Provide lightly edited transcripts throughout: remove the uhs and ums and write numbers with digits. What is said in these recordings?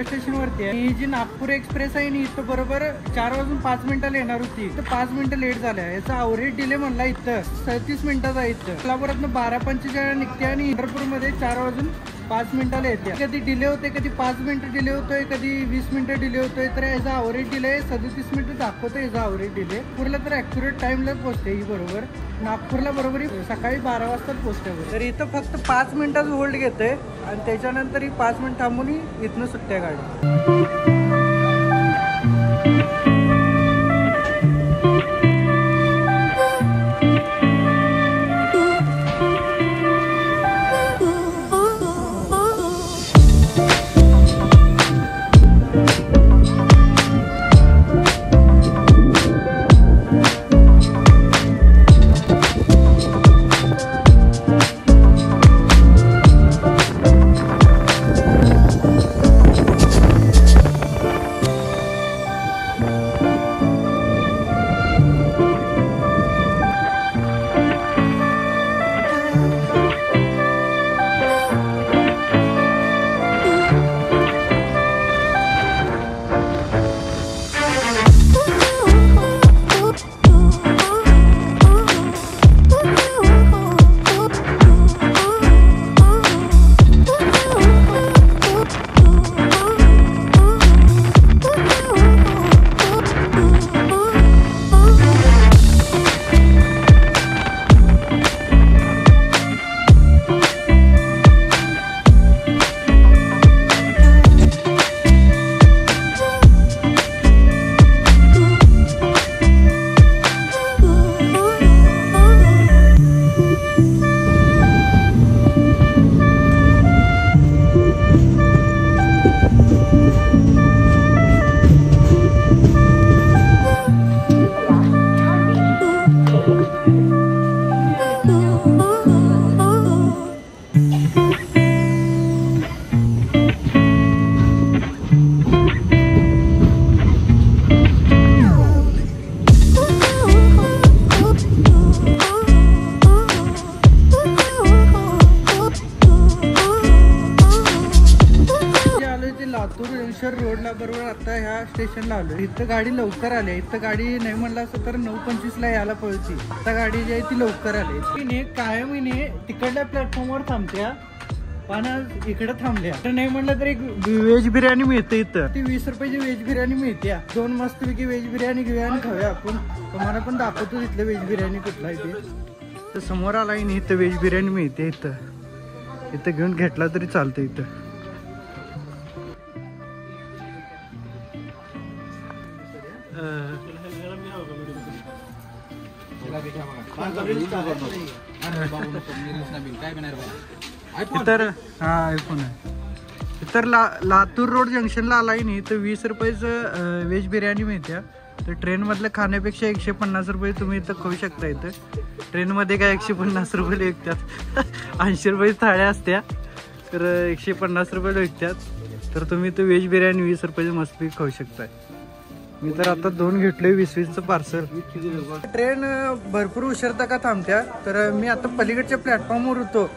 Railway station वरती आहे. ही जी Nagpur express आहे ना इथं बरोबर 4 वाजून 5 मिनिटाला येणार होती, तर 5 मिनिटं लेट झाल्या. याचा अवरेज डिले म्हणला इथं 37 मिनिटाचा आहे. इथं कोल्हापुरातनं 12:45 निघते आणि इंदरपूरमध्ये 4 वाजून 5 मिनिटाला येते. कधी डिले होते, कधी 5 मिनिटं डिले होतोय, कधी 20 मिनिटं डिले होतोय. तर याचा अवरेज डिले 37 मिनिटं दाखवतोय याचा अवरेज डिले. नागपूरला तर ॲक्युरेट टाइमला पोहोचते ही बरोबर. नागपूरला बरोबर सकाळी 12 वाजता पोहोचते. तर इथं फक्त 5 मिनिटाचं होल्ड घेते आणि त्याच्यानंतर ही 5 मिनिट थांबून इथनं सुट्ट्या गाडी. रोडला बरोबर आता ह्या स्टेशनला आलो. इथं गाडी लवकर आली. इथं गाडी नाही म्हणलं असं तर 9:25ला यायला पळती. आता गाडी जी आहे ती लवकर आली. कायम तिकडल्या प्लॅटफॉर्मवर थांबत्या पण इकडे थांबल्या. तर नाही म्हणलं तर एक व्हेज बिर्याणी मिळते इथं. ती 20 रुपयाची व्हेज बिर्याणी मिळते. 2 मस्तपैकी व्हेज बिर्याणी घेऊया आणि खाऊया आपण. तुम्हाला पण दाखवतो तिथलं व्हेज बिर्याणी कुठला आहे ते. तर समोर आला नाही इथं व्हेज बिर्याणी मिळते. इथं घेऊन घेतला तरी चालतं. इथं तर हा आयफोन आहे. तर लातूर रोड जंक्शनला आलाय नाही तर 20 रुपयाचं व्हेज बिर्याणी मिळते. तर ट्रेनमधलं खाण्यापेक्षा 150 रुपये तुम्ही इथं खाऊ शकता. इथं ट्रेनमध्ये काय 150 रुपये विकतात. 80 रुपये थाळ्या असत्या तर 150 रुपये विकतात. तर तुम्ही इथं व्हेज बिर्याणी 20 रुपयाचं मस्तपैकी खाऊ शकताय. मी तर आता 2 घेतले 20-20चं पार्सल. ट्रेन भरपूर उशिरता का थांबत्या. तर मी आता पलीकडच्या प्लॅटफॉर्मवर होतो.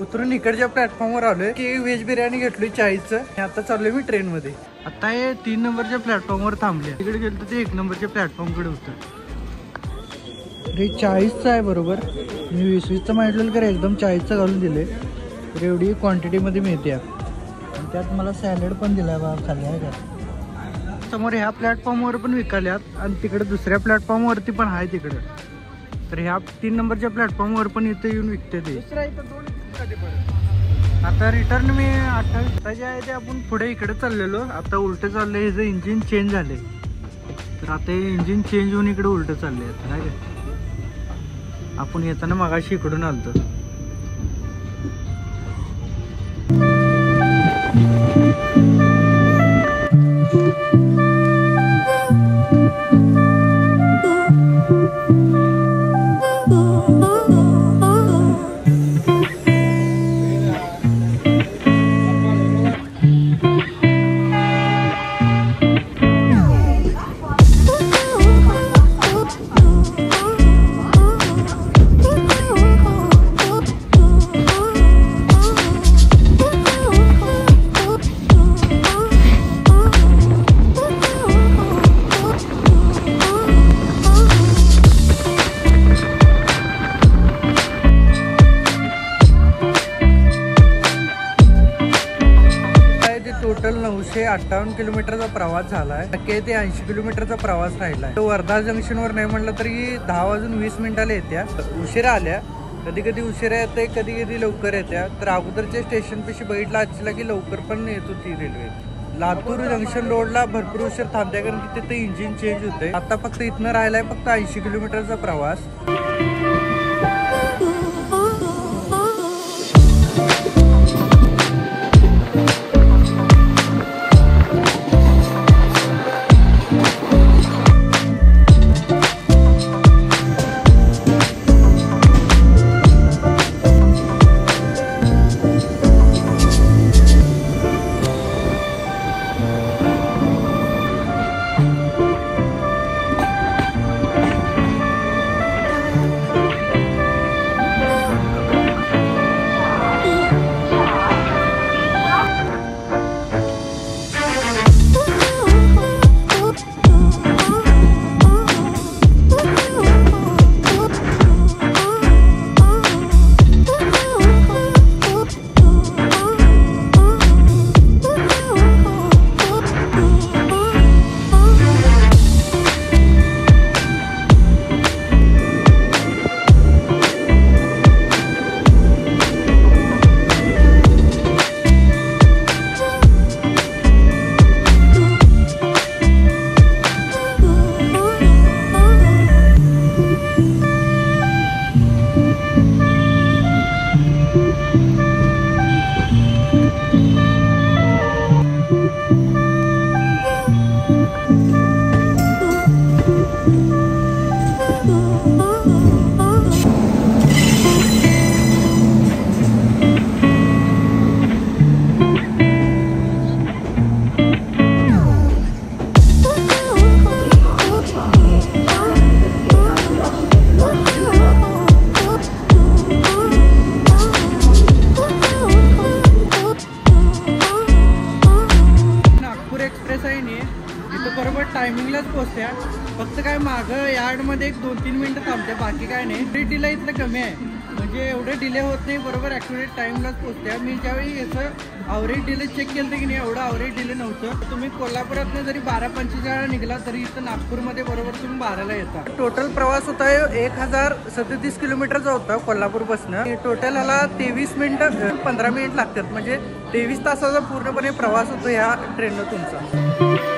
उतरून इकडच्या प्लॅटफॉर्मवर आलोय की व्हेज बिर्याणी घेतली 40चं. आता चाललोय मी ट्रेन मध्ये. आता हे 3 नंबरच्या प्लॅटफॉर्मवर थांबले. तिकडे गेलो तर ते 1 नंबरच्या प्लॅटफॉर्म कडे होतं. हे 40चं आहे बरोबर. मी 20-20चं म्हटलं तर एकदम 40चं घालून दिले. तर एवढी क्वांटिटी मध्ये मिळते. आणि त्यात मला सॅलड पण दिलाय बा खाली आहे का. समोर ह्या प्लॅटफॉर्मवर पण विकाल्यात आणि तिकडे दुसऱ्या प्लॅटफॉर्मवरती पण आहे तिकडे. तर ह्या 3 नंबरच्या प्लॅटफॉर्मवर पण इथे येऊन विकते ते. आता रिटर्न मी 28 जे आहे ते आपण पुढे इकडे चाललेलो. आता उलटं चाललंय. ह्याचं इंजिन चेंज झाले. तर आता हे इंजिन चेंज होऊन इकडे उलटं चाललंय. आता नाही का आपण येताना मगाशी इकडून आलतो. टोटल 958 किलोमीटरचा प्रवास झाला आहे. नक्की ते 80 किलोमीटरचा प्रवास राहिला आहे. वर्धा जंक्शनवर नाही म्हटलं तरी 10:20 येत्या. उशिरा आल्या, कधी कधी उशिरा येते, कधी कधी लवकर येत्या. तर अगोदरच्या स्टेशनपेक्षा बघितलं आजला की लवकर पण येत होती रेल्वे. लातूर जंक्शन रोडला भरपूर उशीर थांबते कारण की तिथे इंजिन चेंज होते. आता फक्त इथनं राहिलाय फक्त 80 किलोमीटरचा प्रवास. बरोबर टायमिंगलाच पोहोचत्या. फक्त काय मागं यार्डमध्ये 1-2-3 मिनिटं थांबते, बाकी काय नाही. डिले इथलं कमी आहे, म्हणजे एवढं डिले होत नाही. बरोबर ॲक्युरेट टाईमलाच पोहोचत्या. मी ज्यावेळी याचं अवरेज डिले चेक केलं की नाही, एवढं अवरेज डिले नव्हतं. तुम्ही कोल्हापुरातनं जरी 12:45 निघाला तरी इथं नागपूरमध्ये बरोबर तुम्ही 12ला येता. टोटल प्रवास होता 1037 किलोमीटरचा होता कोल्हापूरपासून. टोटल ह्याला 23 मिनिटं 15 मिनिट लागतात, म्हणजे 23 तासाचा पूर्णपणे प्रवास होतो ह्या ट्रेननं तुमचा.